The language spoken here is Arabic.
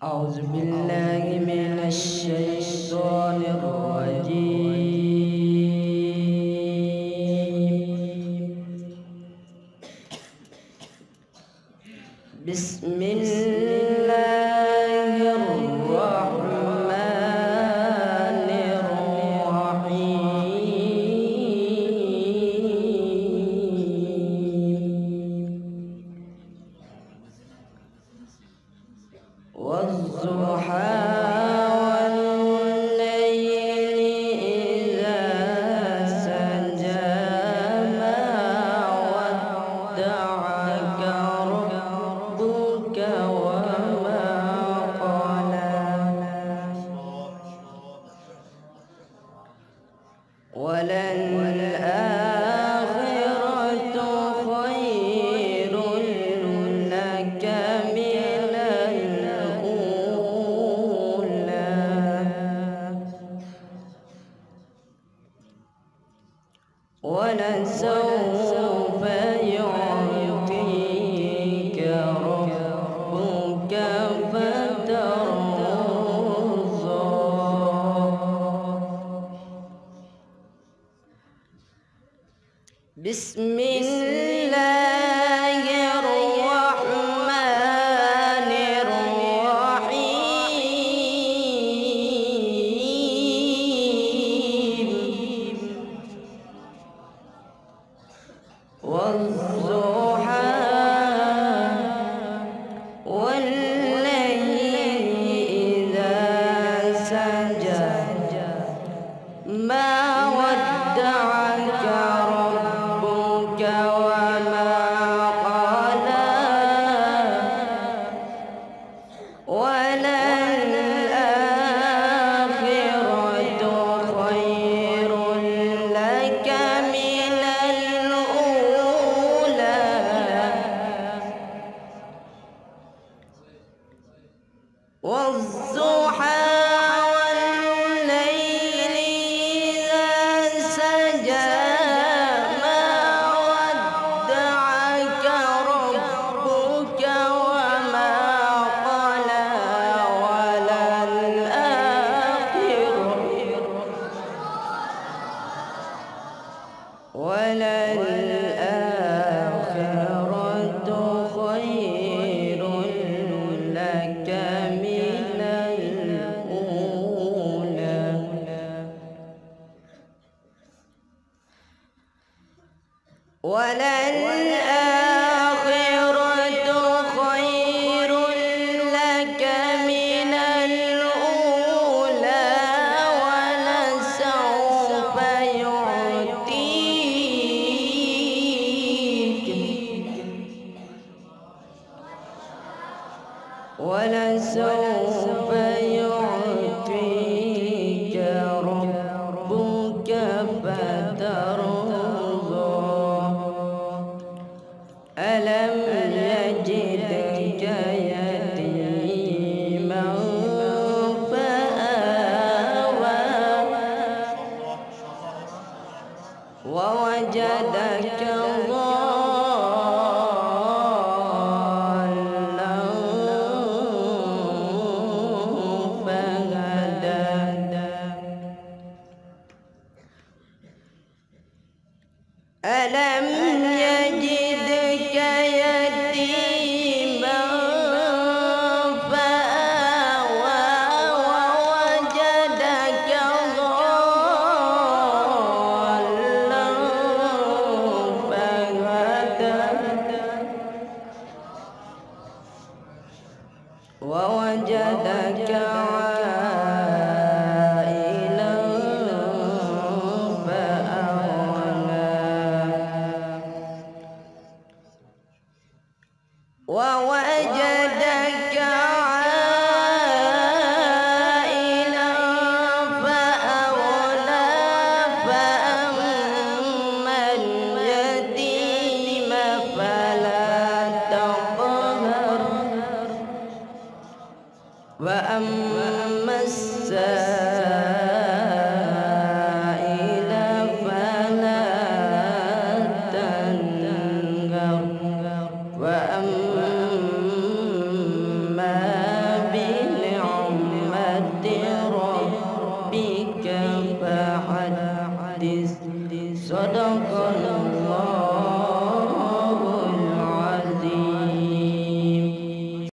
أعوذ بالله من الشيطان الرجيم. بسم الله الرحمن الرحيم. والضحى والليل إذا سجى ما ودعك ربك وما قلى وللآخرة خير لك من الأولى ولسوف يعطيك ربك فترضى. بسم الله الرحمن الرحيم. والضحى والليل إذا سجى ما ودعك ربك وما قلى وللآخرة خير لك من الأولى والضحى والليل إذا سجى ما ودعك ربك وما قلى وللآخرة خير لك من الأولى وللآخرة خير لك من الأولى ولسوف يعطيك ربك فترضى. ألم يجدك يتيما فآوى ووجدك ضالا فهدى ألم يجدك يتيما فآوى ووجدك ضالا فهدى ووجدك عائلا فأغنى ووجدك عائلا فأغنى فأما اليتيم فلا تقهر وأما السائل فلا تنهر وأما صدق الله